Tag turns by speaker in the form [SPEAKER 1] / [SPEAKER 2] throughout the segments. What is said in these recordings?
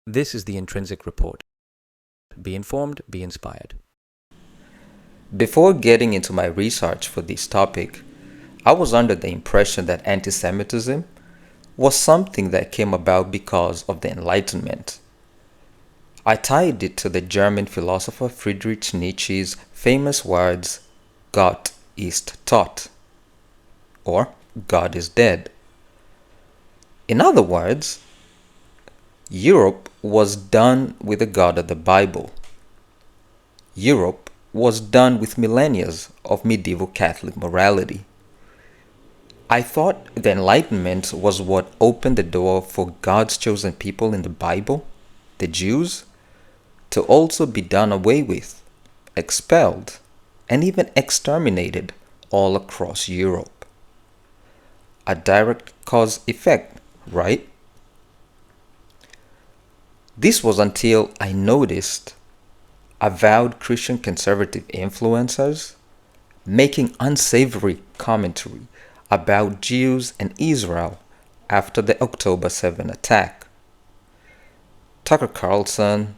[SPEAKER 1] This is the Intrinsic Report. Be informed, be inspired.
[SPEAKER 2] Before getting into my research for this topic, I was under the impression that anti-Semitism was something that came about because of the Enlightenment. I tied it to the German philosopher Friedrich Nietzsche's famous words, "Gott ist tot," or God is dead. In other words, Europe was done with the God of the Bible. Europe was done with millennia of medieval Catholic morality. I thought the Enlightenment was what opened the door for God's chosen people in the Bible, the Jews, to also be done away with, expelled, and even exterminated all across Europe. A direct cause-effect, right? This was until I noticed avowed Christian conservative influencers making unsavory commentary about Jews and Israel after the October 7 attack. Tucker Carlson,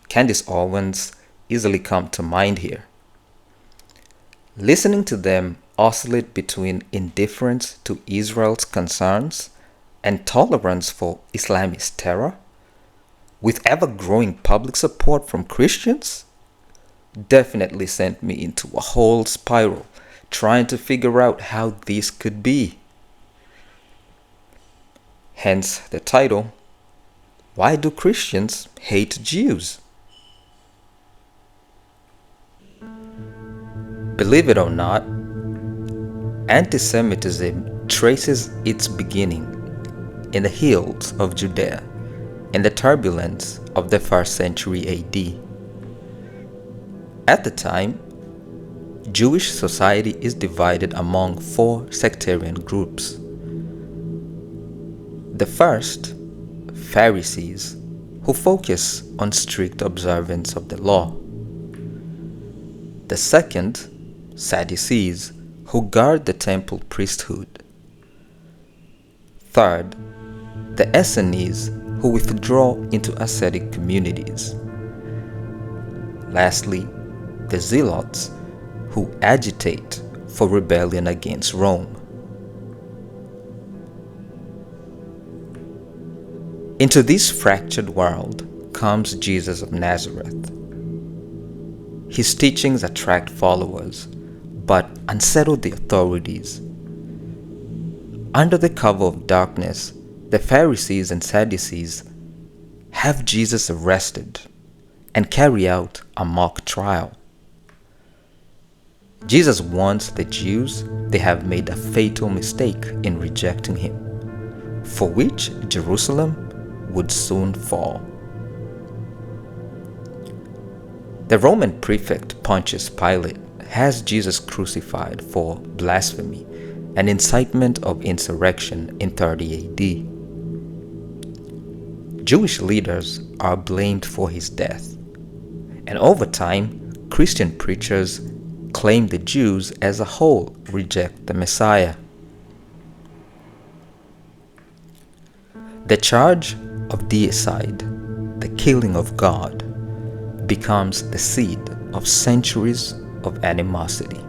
[SPEAKER 2] Candace Owens easily come to mind here. Listening to them oscillate between indifference to Israel's concerns and tolerance for Islamist terror, with ever-growing public support from Christians, definitely sent me into a whole spiral trying to figure out how this could be. Hence the title, "Why Do Christians Hate Jews?" Believe it or not, anti-Semitism traces its beginning in the hills of Judea in the turbulence of the 1st century AD. At the time, Jewish society is divided among 4 sectarian groups. The first, Pharisees, who focus on strict observance of the law. The second, Sadducees, who guard the temple priesthood. Third, the Essenes, who withdraw into ascetic communities. Lastly, the Zealots, who agitate for rebellion against Rome. Into this fractured world comes Jesus of Nazareth. His teachings attract followers, but unsettle the authorities. Under the cover of darkness, the Pharisees and Sadducees have Jesus arrested and carry out a mock trial. Jesus warns the Jews they have made a fatal mistake in rejecting him, for which Jerusalem would soon fall. The Roman prefect Pontius Pilate has Jesus crucified for blasphemy and incitement of insurrection in 30 AD. Jewish leaders are blamed for his death, and over time, Christian preachers claim the Jews as a whole reject the Messiah. The charge of deicide, the killing of God, becomes the seed of centuries of animosity.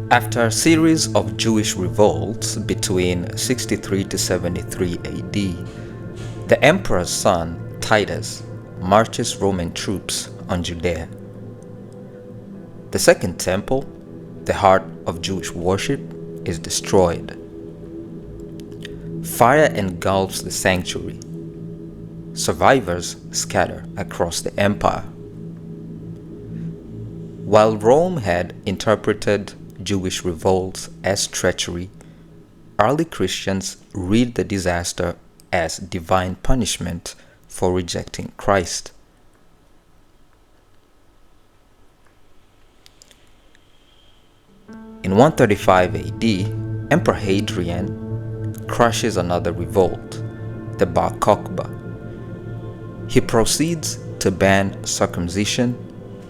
[SPEAKER 2] After a series of Jewish revolts between 63 to 73 AD, the emperor's son, Titus, marches Roman troops on Judea. The Second Temple, the heart of Jewish worship, is destroyed. Fire engulfs the sanctuary. Survivors scatter across the empire. While Rome had interpreted Jewish revolts as treachery, early Christians read the disaster as divine punishment for rejecting Christ. In 135 AD, Emperor Hadrian crushes another revolt, the Bar Kokhba. He proceeds to ban circumcision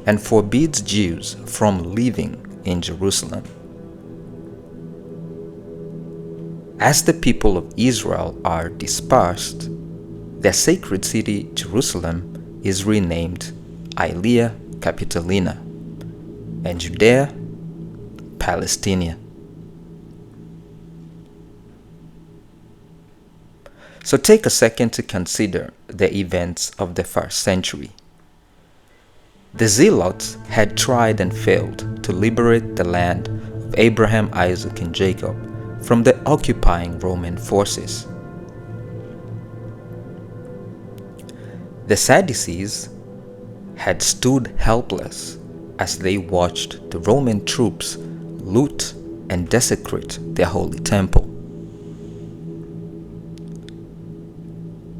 [SPEAKER 2] and forbids Jews from living in Jerusalem. As the people of Israel are dispersed, their sacred city Jerusalem is renamed Aelia Capitolina, and Judea Palestinia. So take a second to consider the events of the first century. The Zealots had tried and failed to liberate the land of Abraham, Isaac, and Jacob from the occupying Roman forces. The Sadducees had stood helpless as they watched the Roman troops loot and desecrate their holy temple.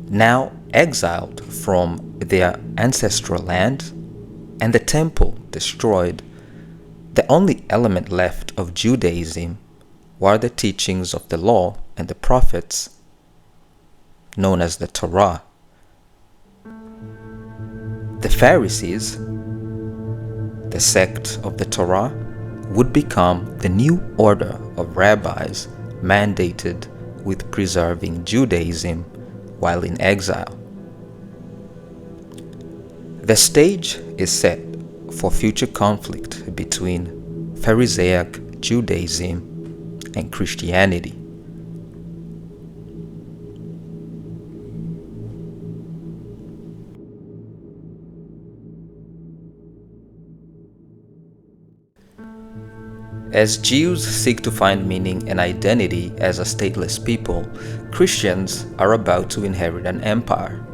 [SPEAKER 2] Now exiled from their ancestral land and the temple destroyed, the only element left of Judaism were the teachings of the law and the prophets, known as the Torah. The Pharisees, the sect of the Torah, would become the new order of rabbis mandated with preserving Judaism while in exile. The stage is set for future conflict between Pharisaic Judaism and Christianity. As Jews seek to find meaning and identity as a stateless people, Christians are about to inherit an empire.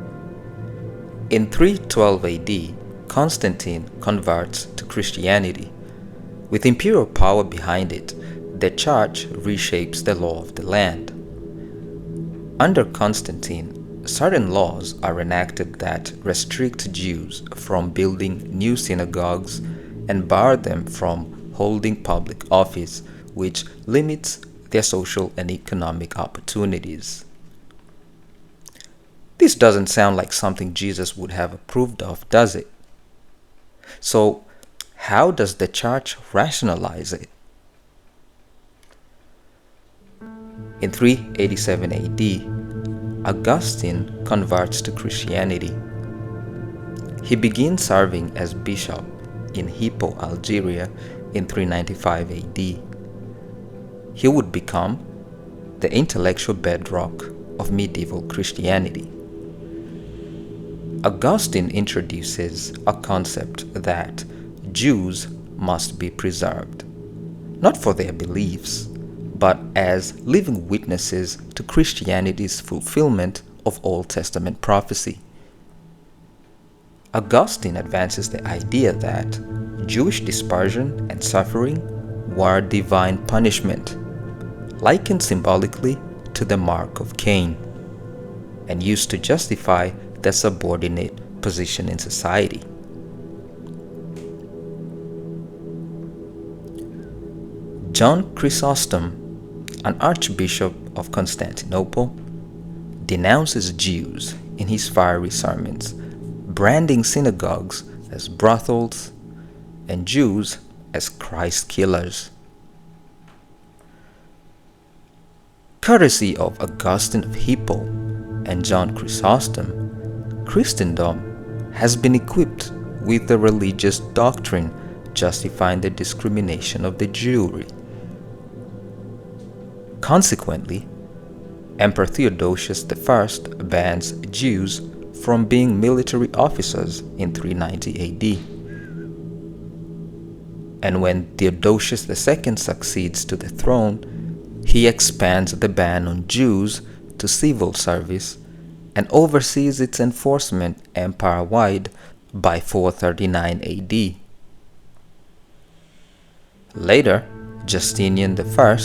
[SPEAKER 2] In 312 AD, Constantine converts to Christianity. With imperial power behind it, the church reshapes the law of the land. Under Constantine, certain laws are enacted that restrict Jews from building new synagogues and bar them from holding public office, which limits their social and economic opportunities. This doesn't sound like something Jesus would have approved of, does it? So, how does the church rationalize it? In 387 AD, Augustine converts to Christianity. He begins serving as bishop in Hippo, Algeria in 395 AD. He would become the intellectual bedrock of medieval Christianity. Augustine introduces a concept that Jews must be preserved, not for their beliefs, but as living witnesses to Christianity's fulfillment of Old Testament prophecy. Augustine advances the idea that Jewish dispersion and suffering were divine punishment, likened symbolically to the mark of Cain, and used to justify their subordinate position in society. John Chrysostom, an archbishop of Constantinople, denounces Jews in his fiery sermons, branding synagogues as brothels and Jews as Christ killers. Courtesy of Augustine of Hippo and John Chrysostom, Christendom has been equipped with the religious doctrine justifying the discrimination of the Jewry. Consequently, Emperor Theodosius I bans Jews from being military officers in 390 AD. And when Theodosius II succeeds to the throne, he expands the ban on Jews to civil service and oversees its enforcement empire-wide by 439 AD. Later, Justinian I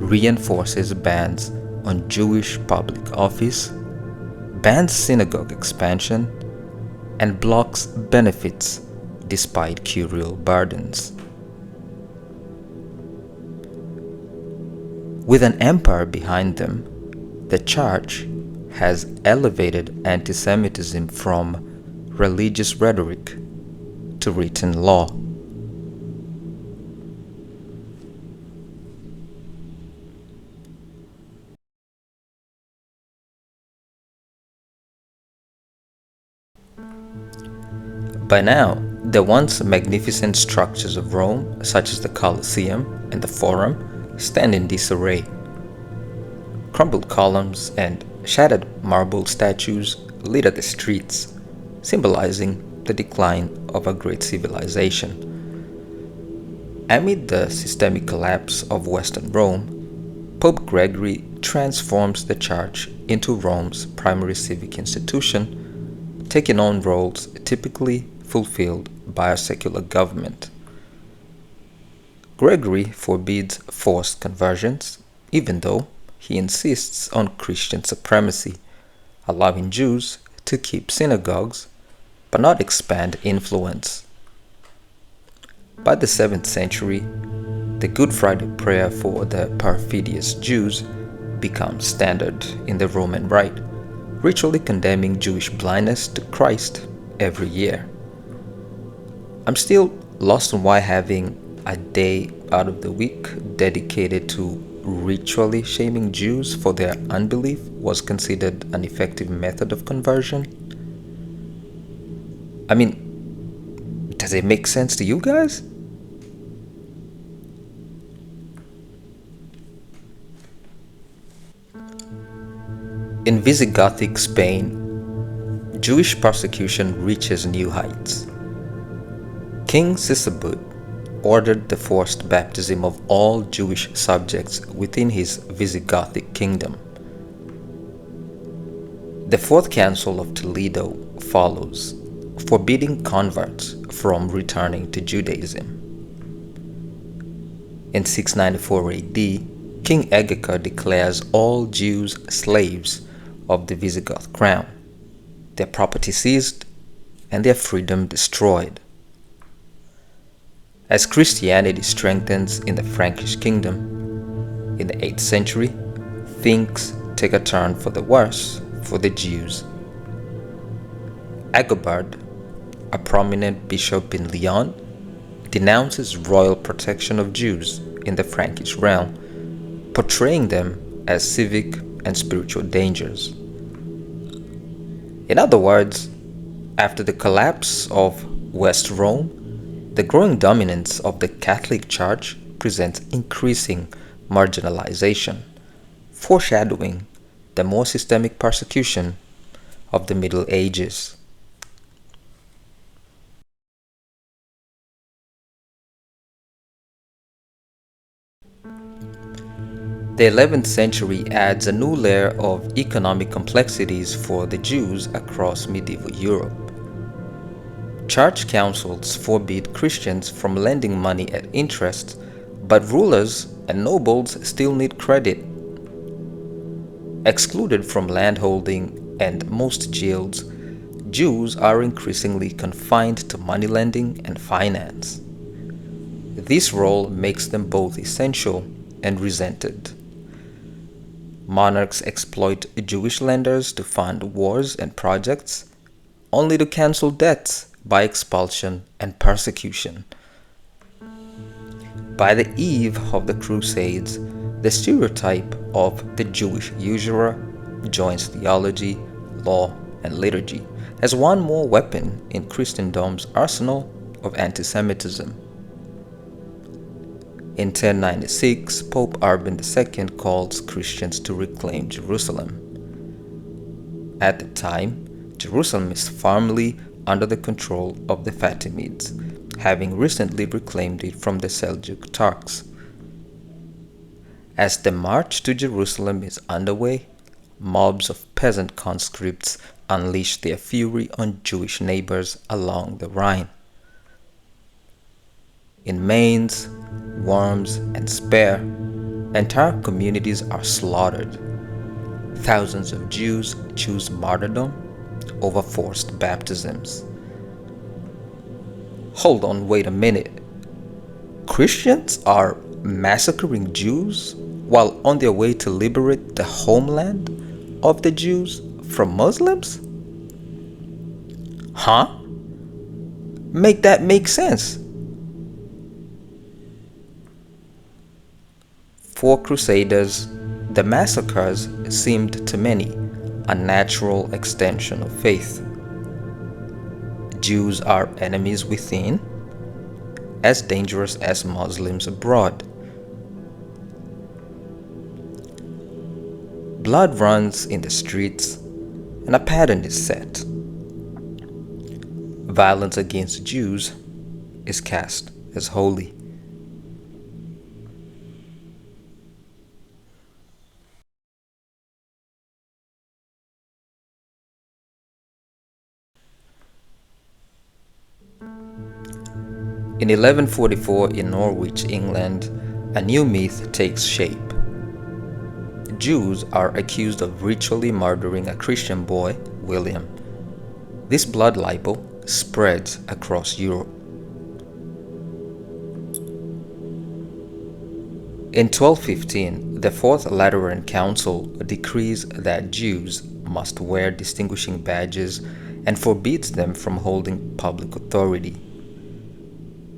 [SPEAKER 2] reinforces bans on Jewish public office, bans synagogue expansion, and blocks benefits despite curial burdens. With an empire behind them, the church has elevated anti-Semitism from religious rhetoric to written law. By now, the once magnificent structures of Rome, such as the Colosseum and the Forum, stand in disarray. Crumbled columns and shattered marble statues litter the streets, symbolizing the decline of a great civilization. Amid the systemic collapse of Western Rome, Pope Gregory transforms the Church into Rome's primary civic institution, taking on roles typically fulfilled by a secular government. Gregory forbids forced conversions, even though he insists on Christian supremacy, allowing Jews to keep synagogues but not expand influence. By the 7th century, the Good Friday prayer for the perfidious Jews becomes standard in the Roman Rite, ritually condemning Jewish blindness to Christ every year. I'm still lost on why having a day out of the week dedicated to ritually shaming Jews for their unbelief was considered an effective method of conversion. I mean, does it make sense to you guys? In Visigothic Spain, Jewish persecution reaches new heights. King Sisebutt ordered the forced baptism of all Jewish subjects within his Visigothic kingdom. The Fourth Council of Toledo follows, forbidding converts from returning to Judaism. In 694 AD, King Egekar declares all Jews slaves of the Visigoth crown, their property seized, and their freedom destroyed. As Christianity strengthens in the Frankish kingdom, in the 8th century, things take a turn for the worse for the Jews. Agobard, a prominent bishop in Lyon, denounces royal protection of Jews in the Frankish realm, portraying them as civic and spiritual dangers. In other words, after the collapse of West Rome, the growing dominance of the Catholic Church presents increasing marginalization, foreshadowing the more systemic persecution of the Middle Ages. The 11th century adds a new layer of economic complexities for the Jews across medieval Europe. Church councils forbid Christians from lending money at interest, but rulers and nobles still need credit. Excluded from landholding and most guilds, Jews are increasingly confined to money lending and finance. This role makes them both essential and resented. Monarchs exploit Jewish lenders to fund wars and projects, only to cancel debts by expulsion and persecution. By the eve of the Crusades, the stereotype of the Jewish usurer joins theology, law, and liturgy as one more weapon in Christendom's arsenal of anti-Semitism. In 1096, Pope Urban II calls Christians to reclaim Jerusalem. At the time, Jerusalem is firmly under the control of the Fatimids, having recently reclaimed it from the Seljuk Turks. As the march to Jerusalem is underway, mobs of peasant conscripts unleash their fury on Jewish neighbors along the Rhine. In Mainz, Worms, and Speyer, entire communities are slaughtered. Thousands of Jews choose martyrdom over forced baptisms. Hold on, wait a minute. Christians are massacring Jews while on their way to liberate the homeland of the Jews from Muslims? Huh? make that make sense? For Crusaders, the massacres seemed to many a natural extension of faith. Jews are enemies within, as dangerous as Muslims abroad. Blood runs in the streets, and a pattern is set. Violence against Jews is cast as holy. In 1144 in Norwich, England, a new myth takes shape. Jews are accused of ritually murdering a Christian boy, William. This blood libel spreads across Europe. In 1215, the Fourth Lateran Council decrees that Jews must wear distinguishing badges and forbids them from holding public authority.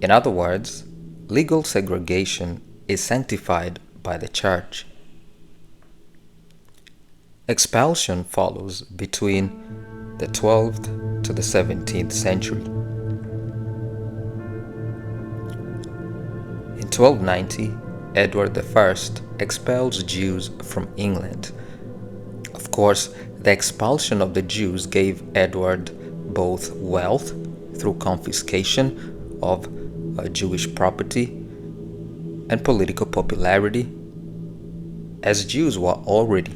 [SPEAKER 2] In other words, legal segregation is sanctified by the Church. Expulsion follows between the 12th to the 17th century. In 1290, Edward I expels Jews from England. Of course, the expulsion of the Jews gave Edward both wealth through confiscation of Jewish property and political popularity, as Jews were already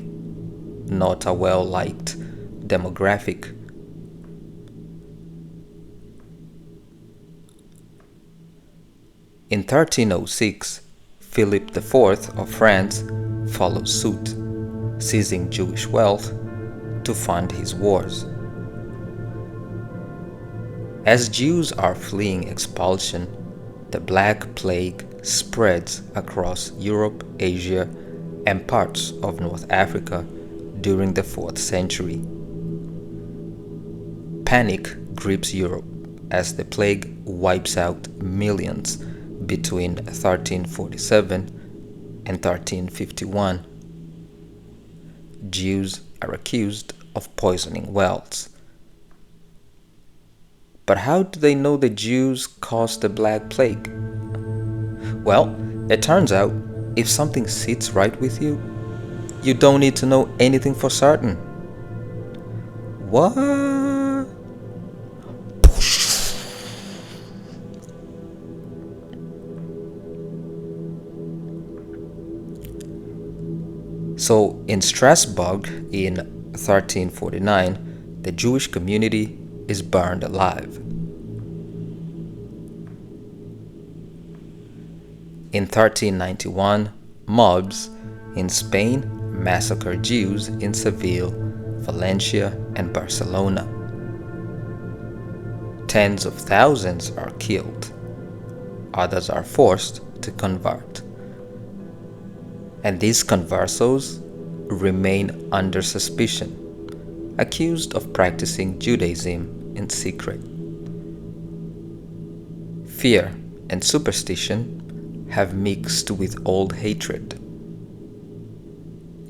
[SPEAKER 2] not a well-liked demographic. In 1306, Philip IV of France followed suit, seizing Jewish wealth to fund his wars. As Jews are fleeing expulsion, the Black Plague spreads across Europe, Asia, and parts of North Africa during the 4th century. Panic grips Europe as the plague wipes out millions between 1347 and 1351. Jews are accused of poisoning wells. But how do they know the Jews caused the Black Plague? Well, it turns out if something sits right with you, you don't need to know anything for certain. What? So in Strasbourg in 1349, the Jewish community is burned alive. In 1391, mobs in Spain massacre Jews in Seville, Valencia, and Barcelona. Tens of thousands are killed. Others are forced to convert. And these conversos remain under suspicion, accused of practicing Judaism in secret. Fear and superstition have mixed with old hatred.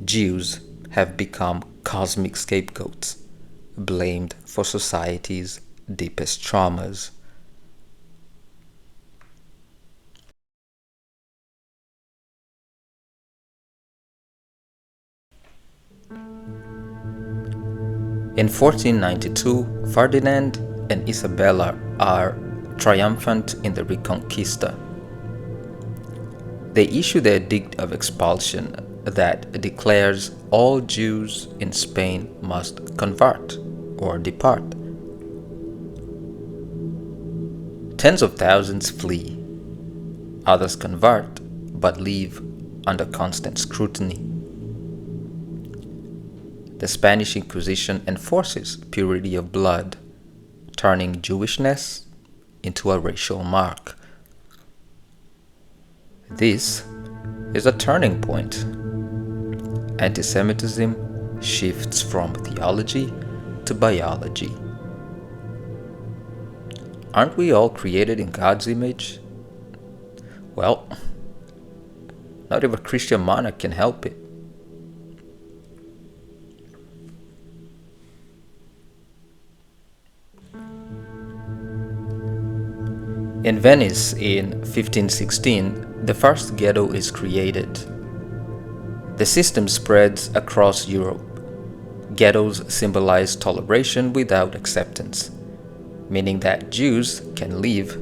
[SPEAKER 2] Jews have become cosmic scapegoats, blamed for society's deepest traumas. In 1492, Ferdinand and Isabella are triumphant in the Reconquista. They issue the edict of expulsion that declares all Jews in Spain must convert or depart. Tens of thousands flee. Others convert but leave under constant scrutiny. The Spanish Inquisition enforces purity of blood, turning Jewishness into a racial mark. This is a turning point. Antisemitism shifts from theology to biology. Aren't we all created in God's image? Well, not if a Christian monarch can help it. In Venice in 1516, the first ghetto is created. The system spreads across Europe. Ghettos symbolize toleration without acceptance, meaning that Jews can live,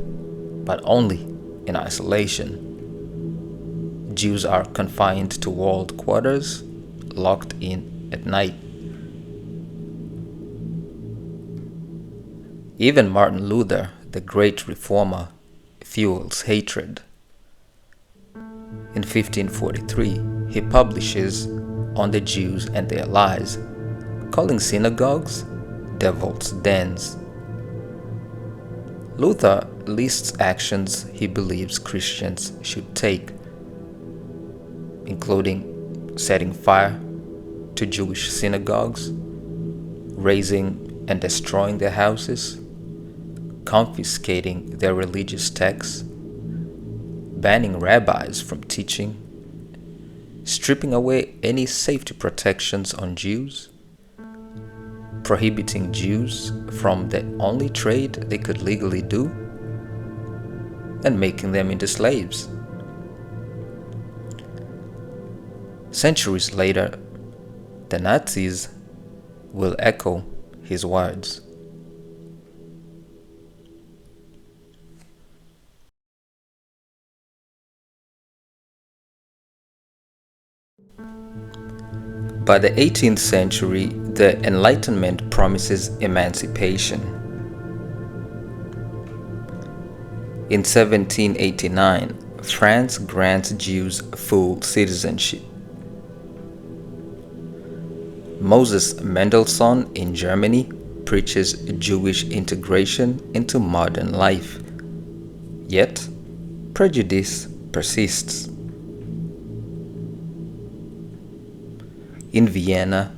[SPEAKER 2] but only in isolation. Jews are confined to walled quarters, locked in at night. Even Martin Luther, the great reformer, fuels hatred. In 1543, he publishes On the Jews and Their Lies, calling synagogues devil's dens. Luther lists actions he believes Christians should take, including setting fire to Jewish synagogues, razing and destroying their houses, confiscating their religious texts, banning rabbis from teaching, stripping away any safety protections on Jews, prohibiting Jews from the only trade they could legally do, and making them into slaves. Centuries later, the Nazis will echo his words. By the 18th century, the Enlightenment promises emancipation. In 1789, France grants Jews full citizenship. Moses Mendelssohn in Germany preaches Jewish integration into modern life. Yet, prejudice persists. In Vienna,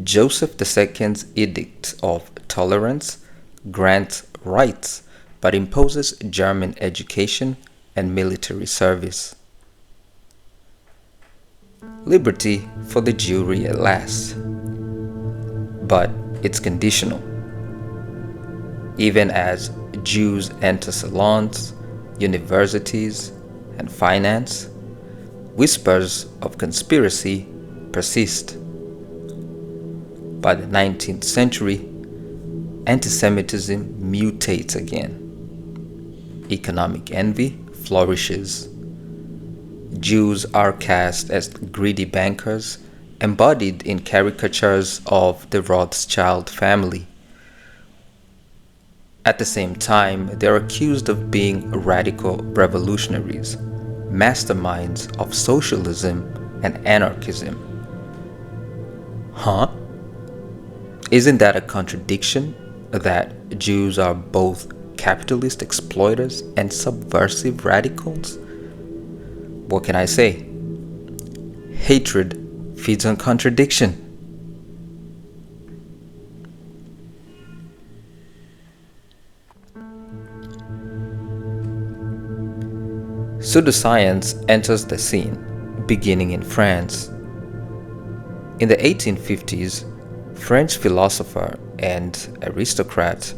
[SPEAKER 2] Joseph II's Edict of Tolerance grants rights but imposes German education and military service. Liberty for the Jewry at last. But it's conditional. Even as Jews enter salons, universities, and finance, whispers of conspiracy persist. By the 19th century, anti-Semitism mutates again. Economic envy flourishes. Jews are cast as greedy bankers, embodied in caricatures of the Rothschild family. At the same time, they're accused of being radical revolutionaries, masterminds of socialism and anarchism. Huh? Isn't that a contradiction? That Jews are both capitalist exploiters and subversive radicals? What can I say? Hatred feeds on contradiction. Pseudoscience enters the scene, beginning in France. In the 1850s, French philosopher and aristocrat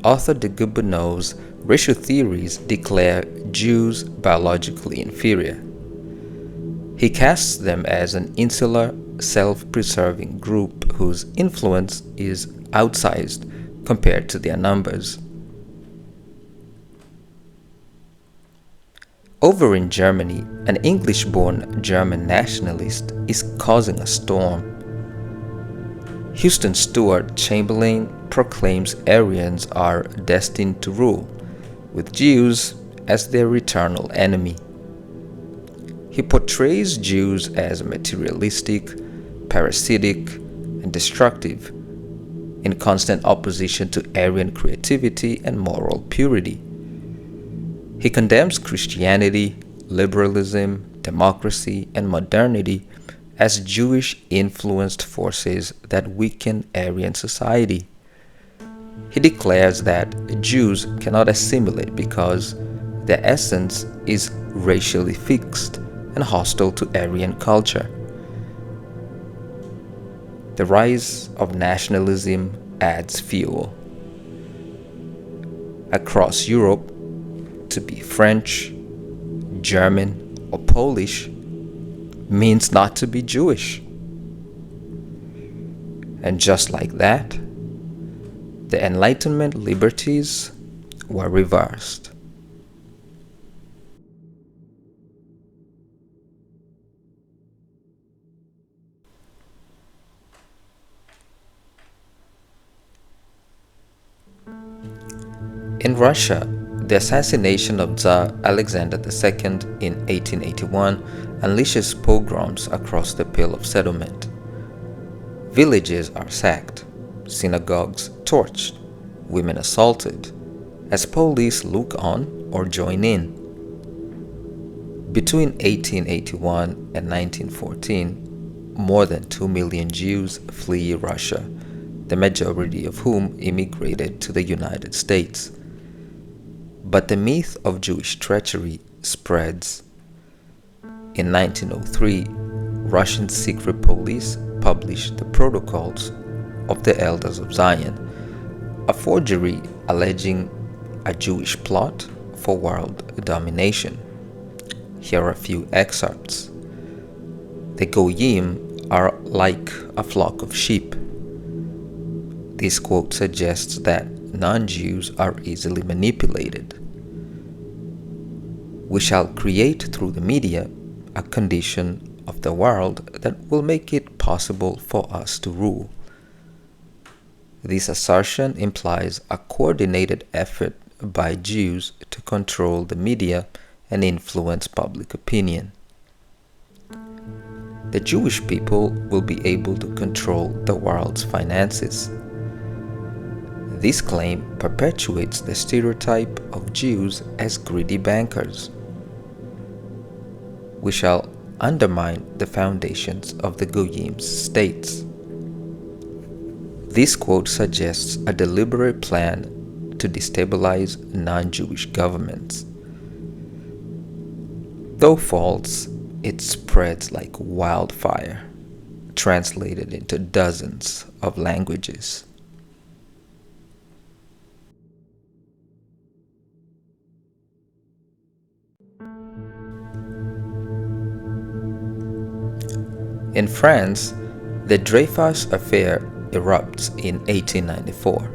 [SPEAKER 2] Arthur de Gobineau's racial theories declare Jews biologically inferior. He casts them as an insular, self-preserving group whose influence is outsized compared to their numbers. Over in Germany, an English-born German nationalist is causing a storm. Houston Stewart Chamberlain proclaims Aryans are destined to rule, with Jews as their eternal enemy. He portrays Jews as materialistic, parasitic, and destructive, in constant opposition to Aryan creativity and moral purity. He condemns Christianity, liberalism, democracy, and modernity as Jewish-influenced forces that weaken Aryan society. He declares that Jews cannot assimilate because their essence is racially fixed and hostile to Aryan culture. The rise of nationalism adds fuel. Across Europe, to be French, German, or Polish means not to be Jewish. And just like that, the Enlightenment liberties were reversed. In Russia, the assassination of Tsar Alexander II in 1881 unleashes pogroms across the Pale of Settlement. Villages are sacked, synagogues torched, women assaulted, as police look on or join in. Between 1881 and 1914, more than 2 million Jews flee Russia, the majority of whom immigrated to the United States. But the myth of Jewish treachery spreads. In 1903, Russian secret police published the Protocols of the Elders of Zion, a forgery alleging a Jewish plot for world domination. Here are a few excerpts. The Goyim are like a flock of sheep. This quote suggests that non-Jews are easily manipulated. We shall create through the media a condition of the world that will make it possible for us to rule. This assertion implies a coordinated effort by Jews to control the media and influence public opinion. The Jewish people will be able to control the world's finances. This claim perpetuates the stereotype of Jews as greedy bankers. We shall undermine the foundations of the Goyim's states. This quote suggests a deliberate plan to destabilize non-Jewish governments. Though false, it spreads like wildfire, translated into dozens of languages. In France, the Dreyfus affair erupts in 1894.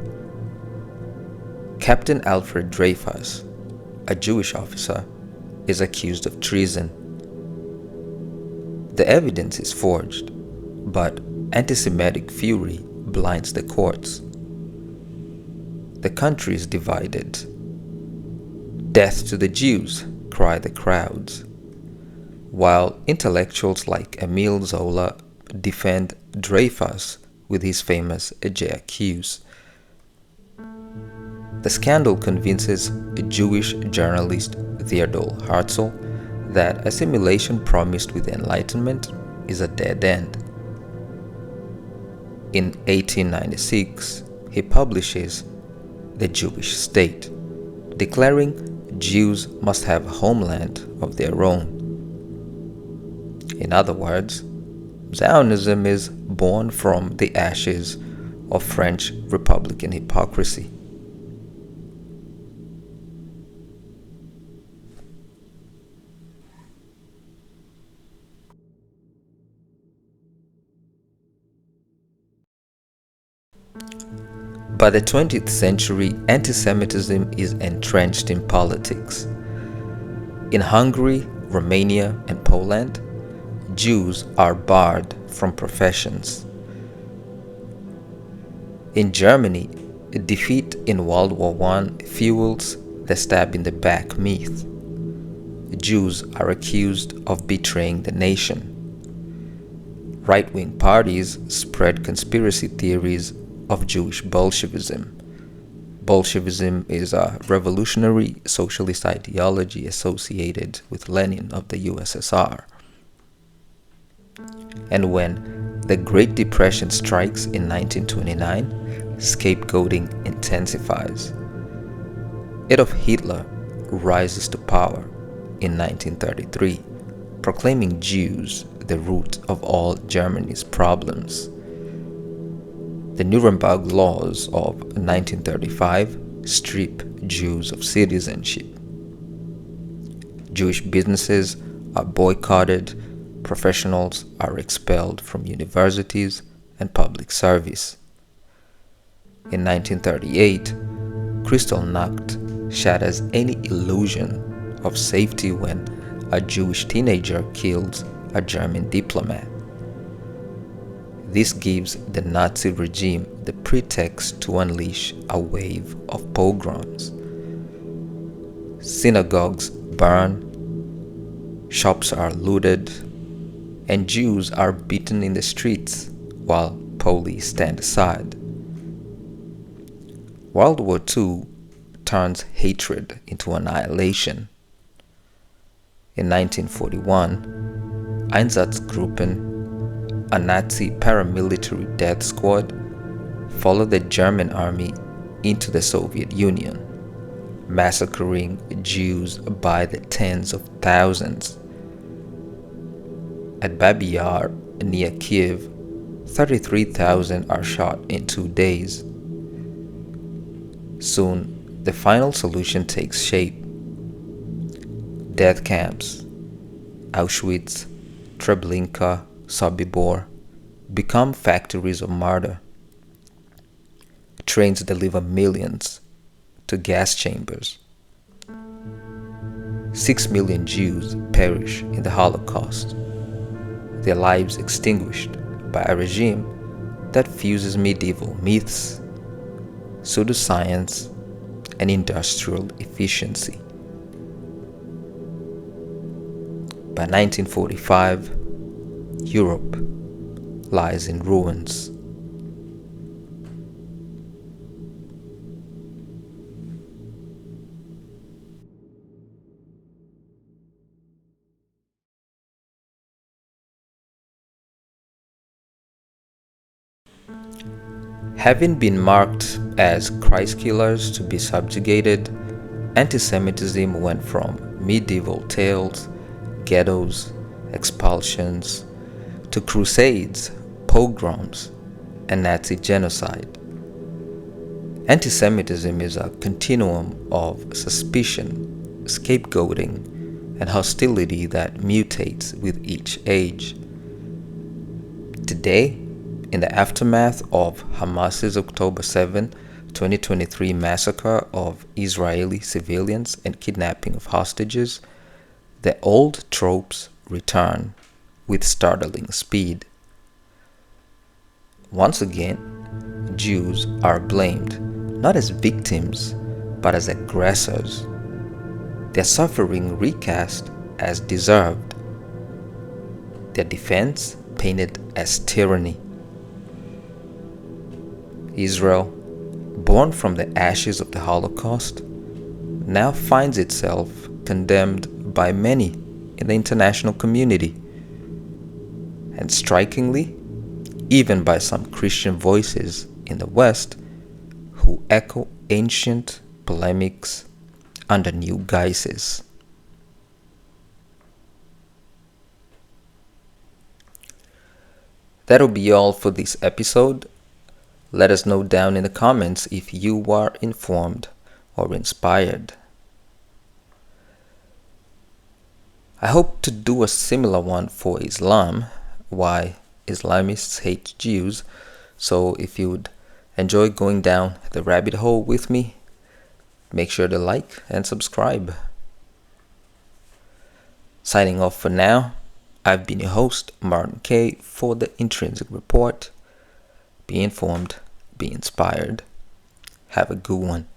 [SPEAKER 2] Captain Alfred Dreyfus, a Jewish officer, is accused of treason. The evidence is forged, but anti-Semitic fury blinds the courts. The country is divided. "Death to the Jews," cry the crowds, while intellectuals like Émile Zola defend Dreyfus with his famous JACQs. The scandal convinces Jewish journalist Theodor Herzl that assimilation promised with the Enlightenment is a dead end. In 1896, he publishes The Jewish State, declaring Jews must have a homeland of their own. In other words, Zionism is born from the ashes of French Republican hypocrisy. By the 20th century, anti-Semitism is entrenched in politics. In Hungary, Romania, and Poland, Jews are barred from professions. In Germany, defeat in World War I fuels the stab in the back myth. Jews are accused of betraying the nation. Right-wing parties spread conspiracy theories of Jewish Bolshevism. Bolshevism is a revolutionary socialist ideology associated with Lenin of the USSR. And when the Great Depression strikes in 1929, scapegoating intensifies. Adolf Hitler rises to power in 1933, proclaiming Jews the root of all Germany's problems. The Nuremberg Laws of 1935 strip Jews of citizenship. Jewish businesses are boycotted, professionals are expelled from universities and public service. In 1938, Kristallnacht shatters any illusion of safety when a Jewish teenager kills a German diplomat. This gives the Nazi regime the pretext to unleash a wave of pogroms. Synagogues burn, shops are looted, and Jews are beaten in the streets while police stand aside. World War II turns hatred into annihilation. In 1941, Einsatzgruppen, a Nazi paramilitary death squad, followed the German army into the Soviet Union, massacring Jews by the tens of thousands. At Babi Yar, near Kiev, 33,000 are shot in 2 days. Soon, the final solution takes shape. Death camps, Auschwitz, Treblinka, Sobibor, become factories of murder. Trains deliver millions to gas chambers. 6 million Jews perish in the Holocaust, their lives extinguished by a regime that fuses medieval myths, pseudoscience, and industrial efficiency. By 1945, Europe lies in ruins. Having been marked as Christ killers to be subjugated, anti-Semitism went from medieval tales, ghettos, expulsions, to crusades, pogroms, and Nazi genocide. Anti-Semitism is a continuum of suspicion, scapegoating, and hostility that mutates with each age. Today, in the aftermath of Hamas's October 7, 2023 massacre of Israeli civilians and kidnapping of hostages, the old tropes return with startling speed. Once again, Jews are blamed not as victims but as aggressors, their suffering recast as deserved, their defense painted as tyranny. Israel, born from the ashes of the Holocaust, now finds itself condemned by many in the international community, and strikingly, even by some Christian voices in the West who echo ancient polemics under new guises. That'll be all for this episode. Let us know down in the comments if you are informed or inspired. I hope to do a similar one for Islam, why Islamists hate Jews, so if you would enjoy going down the rabbit hole with me, make sure to like and subscribe. Signing off for now, I've been your host, Martin K, for the Intrinsic Report. Be informed, be inspired. Have a good one.